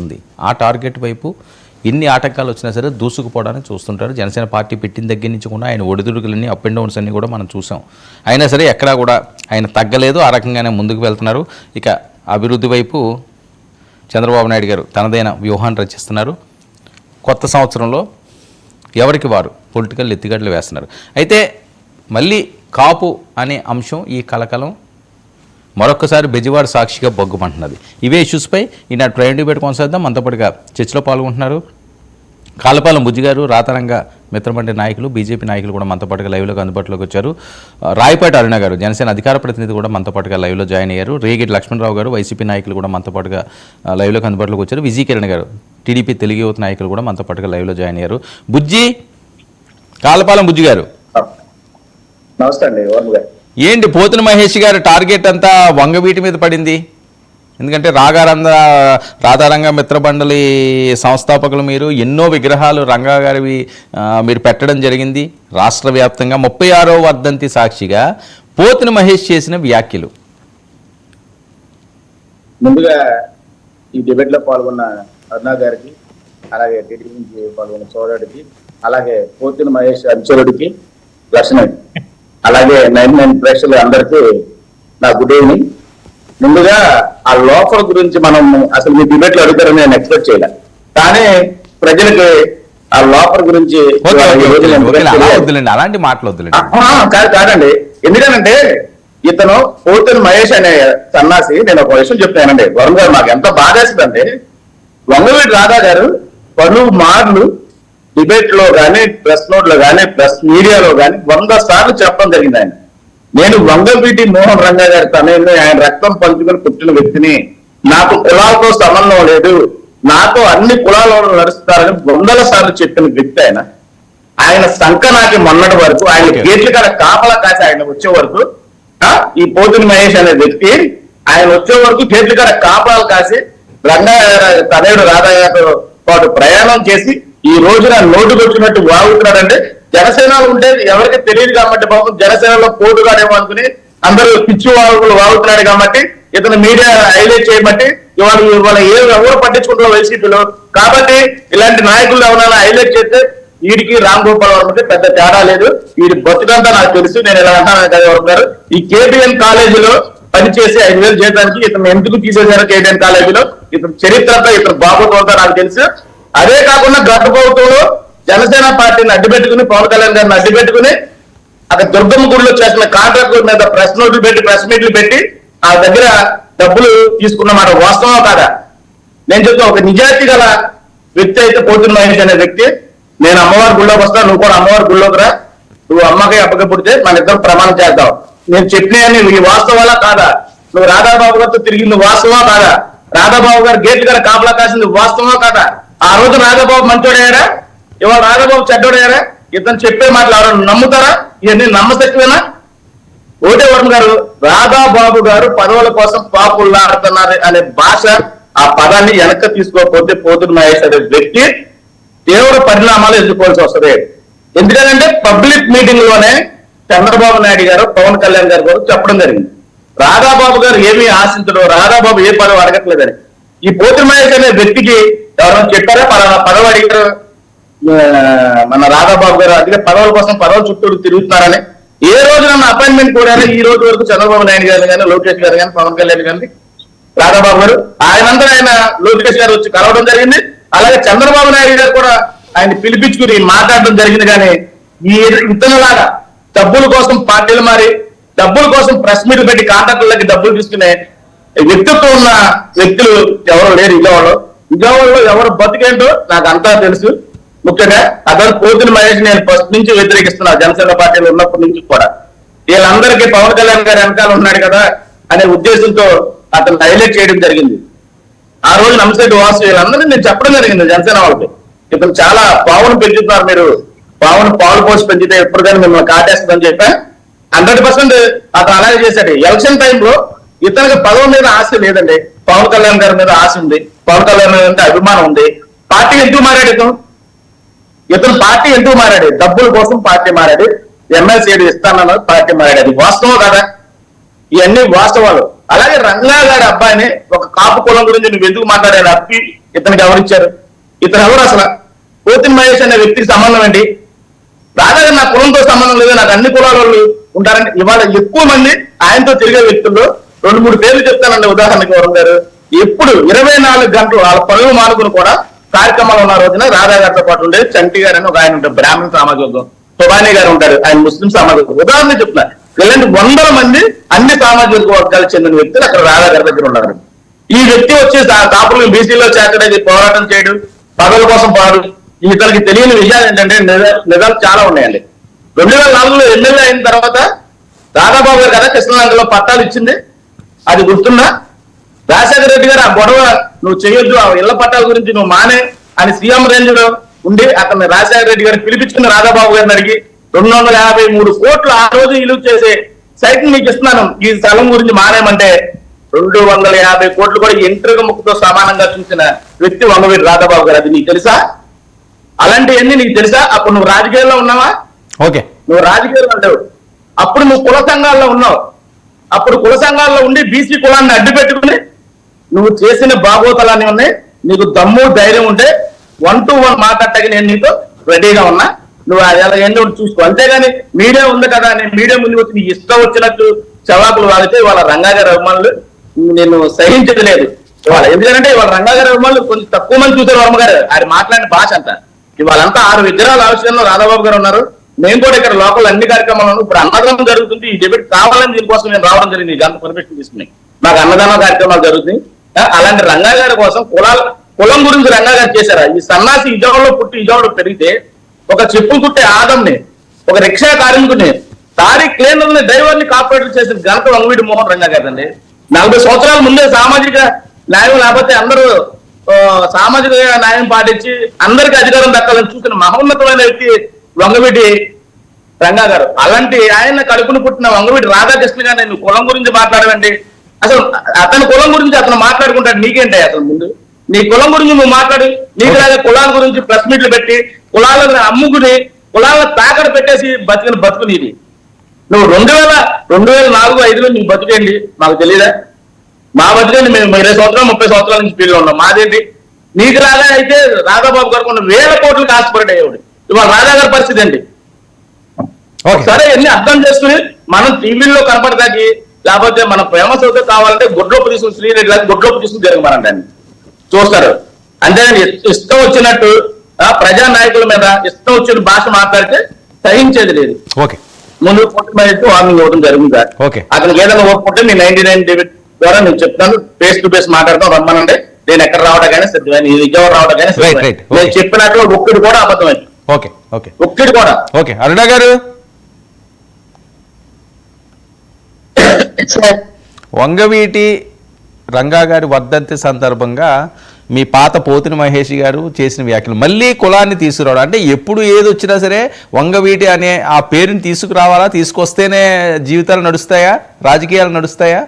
ఉంది. ఆ టార్గెట్ వైపు ఎన్ని ఆటంకాలు వచ్చినా సరే దూసుకుపోవడానికి చూస్తుంటారు. జనసేన పార్టీ పెట్టిన దగ్గర నుంచి కూడా ఆయన ఒడిదుడుకులన్నీ అప్ అండ్ డౌన్స్ అన్నీ కూడా మనం చూసాం. అయినా సరే ఎక్కడా కూడా ఆయన తగ్గలేదు, ఆ రకంగానే ముందుకు వెళ్తున్నారు. ఇక అభివృద్ధి వైపు చంద్రబాబు నాయుడు గారు తనదైన వ్యూహాన్ని రచిస్తున్నారు. కొత్త సంవత్సరంలో ఎవరికి వారు పొలిటికల్ ఎత్తిగడ్డలు వేస్తున్నారు. అయితే మళ్ళీ కాపు అనే అంశం ఈ కలకలం మరొకసారి బెజవాడ సాక్షిగా బొగ్గుమంటున్నది. ఇవే ఇష్యూస్పై ఈనాడు ప్రైవేట్ డిబేట్ కొనసాగిద్దాం. మనతో పాటుగా చర్చలో పాల్గొంటున్నారు కాళ్ళపాలెం బుజ్జి గారు, రాతారంగ మిత్రమండలి నాయకులు, బీజేపీ నాయకులు కూడా మనతో పాటుగా లైవ్లోకి అందుబాటులోకి వచ్చారు. రాయపాటి అరుణ గారు, జనసేన అధికార ప్రతినిధి కూడా మనతో పాటుగా లైవ్లో జాయిన్ అయ్యారు. రేగిటి లక్ష్మణరావు గారు, వైసీపీ నాయకులు కూడా మనతో పాటుగా లైవ్లోకి అందుబాటులోకి వచ్చారు. విజయ్ కిరణ్ గారు, టీడీపీ తెలుగు యువత నాయకులు కూడా మనతో పాటుగా లైవ్లో జాయిన్ అయ్యారు. బుజ్జి, కాళ్ళపాలెం బుజ్జి గారు, నమస్తే అండి. ఏంటి పోతున మహేష్ గారి టార్గెట్ అంతా వంగవీటి మీద పడింది? ఎందుకంటే రాధారంగ మిత్రమండలి సంస్థాపకులు మీరు, ఎన్నో విగ్రహాలు రంగా గారివి మీరు పెట్టడం జరిగింది. రాష్ట్ర వ్యాప్తంగా 36వ వర్ధంతి సాక్షిగా పోతున మహేష్ చేసిన వ్యాఖ్యలు. ముందుగా ఈ డిబేట్ లో పాల్గొన్న అరుణ గారికి, అలాగే టీడీపీ నుంచి పాల్గొన్న సోదరుడికి, అలాగే పోతున మహేష్ అనుచరుడికి, లక్ష్మణ్, అలాగే 99 ప్రేక్షకులు అందరికీ నా గుడ్ ఈవినింగ్. ముందుగా ఆ లోఫర్ గురించి మనం అసలు మీ డిబేట్ లో అడుగుతారని నేను ఎక్స్పెక్ట్ చేయలే, కానీ ప్రజలకి ఆ లోఫర్ గురించి అలాంటి మాట్లాడొద్దులేండి. కాదండి. ఎందుకంటే ఇతను పోతున్న మహేష్ అనే సన్నాసి, నేను ఒక విషయం చెప్తానండి. వరుణ్ గారు, మాకు ఎంత బాధేస్తుందంటే వంగవీటి రాధా గారు పలు మార్లు డిబేట్ లో కానీ, ప్రెస్ నోట్ లో కానీ, ప్రెస్ మీడియాలో కానీ 100 సార్లు చెప్పడం జరిగింది. ఆయన, నేను వంగవీటి మోహన్ రంగా గారి తనయుడిని, ఆయన రక్తం పంచుకొని పుట్టిన వ్యక్తిని, నాకు కులాలతో సంబంధం లేదు, నాతో అన్ని కులాలలో నడుస్తారని 100 సార్లు చెప్పిన వ్యక్తి ఆయన. ఆయన సంకనాకి మొన్నటి వరకు, ఆయన గేట్ల కాడ కాపలా కాసి ఆయన వచ్చే వరకు, ఈ పోతుని మహేష్ అనే వ్యక్తి ఆయన వచ్చే వరకు గేట్ల కాడ కాపలాలు కాసి రంగా తనయుడు రాధా గారితో పాటు ప్రయాణం చేసి ఈ రోజున నోటు వచ్చినట్టు వాగుతున్నాడంటే, జనసేనలో ఉంటే ఎవరికి తెలియదు కాబట్టి పాపం జనసేనలో పోటుగానేమో అనుకుని అందరూ పిచ్చి వాగుతున్నాడు కాబట్టి ఇతను మీడియా హైలైట్ చేయబట్టి ఇవాళ ఎవరు పట్టించుకుంటున్నారు వైసీపీలో. కాబట్టి ఇలాంటి నాయకులు ఎవరైనా హైలైట్ చేస్తే వీడికి రామ్ గోపాల్ వర్మకి పెద్ద తేడా లేదు. వీడి బతుకంతా నాకు తెలుసు. నేను ఇలా అంటాను. ఈ కేబిఎన్ కాలేజీలో పనిచేసి 5,000 జీతానికి ఇతను ఎందుకు తీసేశారు కేబిఎన్ కాలేజీలో, ఇతను చరిత్రతో, ఇతను బాబుతో నాకు తెలుసు. అదే కాకుండా గత ప్రభుత్వంలో జనసేన పార్టీని అడ్డుపెట్టుకుని, పవన్ కళ్యాణ్ గారిని అడ్డుపెట్టుకుని అక్కడ దుర్గమ్మ గుడిలో చేసిన కాంట్రాక్టుల మీద ప్రెస్ నోట్లు పెట్టి, ప్రెస్ మీట్లు పెట్టి ఆ దగ్గర డబ్బులు తీసుకున్నమాట వాస్తవం కాదా? నేను చెప్తా, ఒక నిజాయితీ గల వ్యక్తి అయితే పోతున్న మహేష్ అనే వ్యక్తి. నేను అమ్మవారి గుళ్ళోకి వస్తా, నువ్వు కూడా అమ్మవారి గుళ్ళోకి రా, నువ్వు అమ్మకి అప్పకి పుడితే మన ఇద్దరు ప్రమాణం చేద్దాం. నేను చెప్పినవన్నీ ఈ వాస్తవాలా కాదా? నువ్వు రాధాబాబు గారితో తిరిగింది వాస్తవా కాదా? రాధాబాబు గారు గేట్లు గారు కాపలా కాసింది వాస్తవా కాదా? ఆ రోజు రాధాబాబు మంచోడయ్యారా? ఇవాళ రాధాబాబు చెడ్డోడయ్యారా? ఇతను చెప్పే మాటలు ఎవరైనా నమ్ముతారా? ఇవన్నీ నమ్మశక్తివేనా? ఒకటే వరుణ్ గారు, రాధాబాబు గారు పదవుల కోసం పాపులాడుతున్నారు అనే భాష, ఆ పదాన్ని వెనక్కి తీసుకోకపోతే పోతున్న మహేష్ అనే వ్యక్తి తీవ్ర పరిణామాలు ఎదుర్కోవాల్సి వస్తుంది. ఎందుకంటే పబ్లిక్ మీటింగ్ లోనే చంద్రబాబు నాయుడు గారు, పవన్ కళ్యాణ్ గారు కూడా చెప్పడం జరిగింది, రాధాబాబు గారు ఏమీ ఆశించడం, రాధాబాబు ఏ పదవి అడగట్లేదని. ఈ పోతున్న మహేష్ అనే వ్యక్తికి ఎవరైనా చెప్పారా పలానా పదవి అడిగారు మన రాధాబాబు గారు, అందుకే పదవుల కోసం పదవుల చుట్టూ తిరుగుతున్నారని? ఏ రోజు నన్ను అపాయింట్మెంట్ కోరారో ఈ రోజు వరకు చంద్రబాబు నాయుడు గారు కానీ, లోకేష్ గారు కానీ, పవన్ కళ్యాణ్ గారిని, రాధాబాబు గారు ఆయనంతా ఆయన లోకేష్ గారు వచ్చి కలవడం జరిగింది. అలాగే చంద్రబాబు నాయుడు గారు కూడా ఆయన పిలిపించుకుని మాట్లాడడం జరిగింది. కానీ ఈ ఇతనులాగా డబ్బుల కోసం పార్టీలు మారి, డబ్బుల కోసం ప్రెస్ మీట్లు పెట్టి కాంట్రాక్టులకి డబ్బులు తీసుకునే వ్యక్తిత్వం ఉన్న వ్యక్తులు ఎవరు లేరు విజయవాడలో. ఎవరు బతికేంటో నాకు అంతా తెలుసు. ముఖ్యంగా అతను పోతున్న మహేష్ నేను ఫస్ట్ నుంచి వ్యతిరేకిస్తున్నా, జనసేన పార్టీలో ఉన్నప్పటి నుంచి కూడా. వీళ్ళందరికీ పవన్ కళ్యాణ్ గారు వెనకాల ఉన్నాడు కదా అనే ఉద్దేశంతో అతను హైలైట్ చేయడం జరిగింది. ఆ రోజు నమ్మశెట్టి వాసు వీళ్ళందరినీ నేను చెప్పడం జరిగింది జనసేన వాళ్ళకి, ఇతను చాలా పావును పెంచుతున్నారు, మీరు పావును పాలు పోసి పెంచితే ఎప్పుడు కానీ మిమ్మల్ని కాటేస్తుందని చెప్పా. 100% అతను అలాగే చేశాడు. ఎలక్షన్ టైంలో ఇతనికి పదవి మీద ఆశ లేదండి, పవన్ కళ్యాణ్ గారి మీద ఆశ ఉంది, పవన్ కళ్యాణ్ అంటే అభిమానం ఉంది. పార్టీ ఎందుకు మారాడు ఇతను పార్టీ ఎందుకు మారాడు? డబ్బుల కోసం పార్టీ మారాడు, ఎమ్మెల్సీ ఇస్తానన్న పార్టీ మారాడు. అది వాస్తవం కదా? ఇవన్నీ వాస్తవాలు. అలాగే రంగా గారి అబ్బాయిని ఒక కాపు కులం గురించి నువ్వు ఎందుకు మాట్లాడారు అప్పి ఇతనికి ఎవరిచ్చారు? ఇతను ఎవరు అసలు? పోతిన్ మహేష్ అనే వ్యక్తికి సంబంధం ఏంటి? రాజా నా కులంతో సంబంధం లేదు, నాకు అన్ని కులాల వాళ్ళు ఉంటారని ఇవాళ ఎక్కువ మంది ఆయనతో తిరిగే వ్యక్తుల్లో 2-3 పేర్లు చెప్తానండి. ఉదాహరణకి వరుణ్ గారు ఎప్పుడు 24 గంటలు వాళ్ళ పనులు మానుకుని కూడా కార్యక్రమాలు ఉన్న రోజున రాధా గారితో పాటు ఉండే చంటి గారు అని ఒక ఆయన ఉంటారు, బ్రాహ్మణ సామాజికం. సుబానీ గారు ఉంటారు, ఆయన ముస్లిం సామాజిక. ఉదాహరణ చెప్తున్నా, ఇలాంటి 100 మంది అన్ని సామాజిక వర్గాలకు చెందిన వ్యక్తులు అక్కడ రాధా గారి దగ్గర ఉన్నారు. ఈ వ్యక్తి వచ్చి కాపులను బీసీలో చేర్చడానికి పోరాటం చేయడం, పదవుల కోసం పోరాడు. ఇతనికి తెలియని విషయాలు ఏంటంటే నిజాలు చాలా ఉన్నాయండి. 2004లో ఎమ్మెల్యే అయిన తర్వాత రాధాబాబు గారు కదా కృష్ణలంకలో పట్టాలు ఇచ్చింది, అది గుర్తున్నా? రాజశేఖర రెడ్డి గారు ఆ గొడవ నువ్వు చేయొద్దు, ఆ ఇళ్ల పట్టాల గురించి నువ్వు మానే అని సీఎం రేంజ్ లో ఉండి అతన్ని రాజశేఖర రెడ్డి గారిని పిలిపించుకున్న రాధాబాబు గారిని అడిగి 253 కోట్లు ఆ రోజు ఇలువ చేసే సైట్ మీకు ఇస్తున్నాను, ఈ స్థలం గురించి మానేమంటే 250 కోట్లు కూడా ఎంట్రుక ముక్కుతో సమానంగా చూసిన వ్యక్తి వంగవీటి రాధాబాబు గారు. అది నీకు తెలుసా? అలాంటివన్నీ నీకు తెలుసా? అప్పుడు నువ్వు రాజకీయాల్లో ఉన్నావా? ఓకే, నువ్వు రాజకీయాల్లో ఉండవు. అప్పుడు నువ్వు కుల సంఘాల్లో ఉన్నావు. అప్పుడు కుల సంఘాల్లో ఉండి బీసీ కులాన్ని అడ్డు పెట్టుకుని నువ్వు చేసిన బాగోతలన్నీ ఉన్నాయి. నీకు దమ్ము ధైర్యం ఉంటే 1-to-1 మాట్లాడటానికి నేను నీతో రెడీగా ఉన్నా. నువ్వు అది ఎలాగైనా చూసుకో. అంతేగాని మీడియా ఉంది కదా అని మీడియా ముందు వచ్చి నీ ఇష్టం వచ్చినట్టు చవాకులు వాగితే వాళ్ళ రంగా గారి అభిమానులు నేను సహించదు లేదు ఇవాళ. ఎందుకంటే ఇవాళ రంగా గారి అభిమానులు కొంచెం తక్కువ మంది చూసారు వర్మ గారు. ఆయన మాట్లాడిన భాష అంతా ఇవాళంతా 6 విగ్రహాల ఆవిష్కరణలో రాధాబాబు గారు ఉన్నారు. మేము కూడా ఇక్కడ లోకల్ అన్ని కార్యక్రమాలను ఇప్పుడు అన్నదానం జరుగుతుంది. ఈ డెబిట్ కావాలని దీనికోసం నేను రావడం జరిగింది, గంట పర్మిషన్ తీసుకుని. మాకు అన్నదానం కార్యక్రమాలు జరుగుతుంది. అలాంటి రంగా గారి కోసం కులం గురించి రంగా గారు చేశారా? ఈ సన్నాసి విజయవాడలో పుట్టి విజయవాడలో పెరిగితే ఒక చెప్పులు కుట్టే ఆదంని, ఒక రిక్షా కార్మికుని, తారీ క్లీనర్ని, డ్రైవర్ని కార్పొరేటర్ చేసిన ఘనత వంగవీటి మోహన్ రంగా గారిదండి. 40 సంవత్సరాల ముందే సామాజిక న్యాయం లేకపోతే అందరూ సామాజిక న్యాయం పాటించి అందరికీ అధికారం దక్కాలని చూసిన మహోన్నతమైన వ్యక్తి వంగవీటి రంగా గారు. అలాంటి ఆయన కడుపును పుట్టిన వంగవీటి రాధాకృష్ణ గారిని నువ్వు కులం గురించి మాట్లాడవండి. అసలు అతని కులం గురించి అతను మాట్లాడుకుంటాడు, నీకేంటి అసలు? ముందు నీ కులం గురించి నువ్వు మాట్లాడు. నీకు లాగా కులాల గురించి ప్రెస్ మీట్లు పెట్టి కులాలను అమ్ముకుని కులాలను తాకడ పెట్టేసి బతికిన బతుకు నీది. నువ్వు 2004-05లో నీకు బతుకేంటి మాకు తెలియదా? మా బతుకండి మేము 20 సంవత్సరాలు 30 సంవత్సరాల నుంచి ఫీల్డ్లో ఉన్నాం. మాదేంటి? నీకు రాగా అయితే రాధాబాబు గారు కొన్ని 1000 కోట్లకు ఆశపడే అయ్యేవాడు. ఇవాళ రాధా గారి పరిస్థితి ఏంటి? సరే ఎన్ని అర్థం చేసుకుని మనం టీవీల్లో కనపడదాకి, లేకపోతే మన ఫేమస్ అవుతే కావాలంటే గుడ్లోపు తీసుకుని శ్రీరెడ్డి లాగా గుడ్లోపు తీసుకుని జరగమనండి అని చూస్తారు. అంతేగాని ఇష్టం వచ్చినట్టు ప్రజా నాయకుల మీద ఇష్టం వచ్చిన భాష మాట్లాడితే సహించేది లేదు. ఓకే, ముందు వార్నింగ్ ఇవ్వడం జరిగింది సార్. ఓకే, అతనికి ఏదైనా ఒప్పుకుంటే నేను 99 డెబిట్ ద్వారా నేను చెప్తాను, ఫేస్ టు ఫేస్ మాట్లాడతాం, రమ్మనంటే నేను ఎక్కడ రావడం కానీ సిద్ధమైన, విజయవాడ రావడం కానీ నేను చెప్పినట్లు ఒక్కటి కూడా అబద్ధమైంది. ఓకే, ఓకే, ఒక్కటి కూడా. ఓకే, అరుణ గారు, వంగవీటి రంగా గారి వర్ధంతి సందర్భంగా మీ పాత పోతిన మహేష్ గారు చేసిన వ్యాఖ్యలు మళ్ళీ కులాన్ని తీసుకురావడం అంటే ఎప్పుడు ఏది వచ్చినా సరే వంగవీటి అనే ఆ పేరుని తీసుకురావాలా, తీసుకొస్తేనే జీవితాలు నడుస్తాయా, రాజకీయాలు నడుస్తాయా?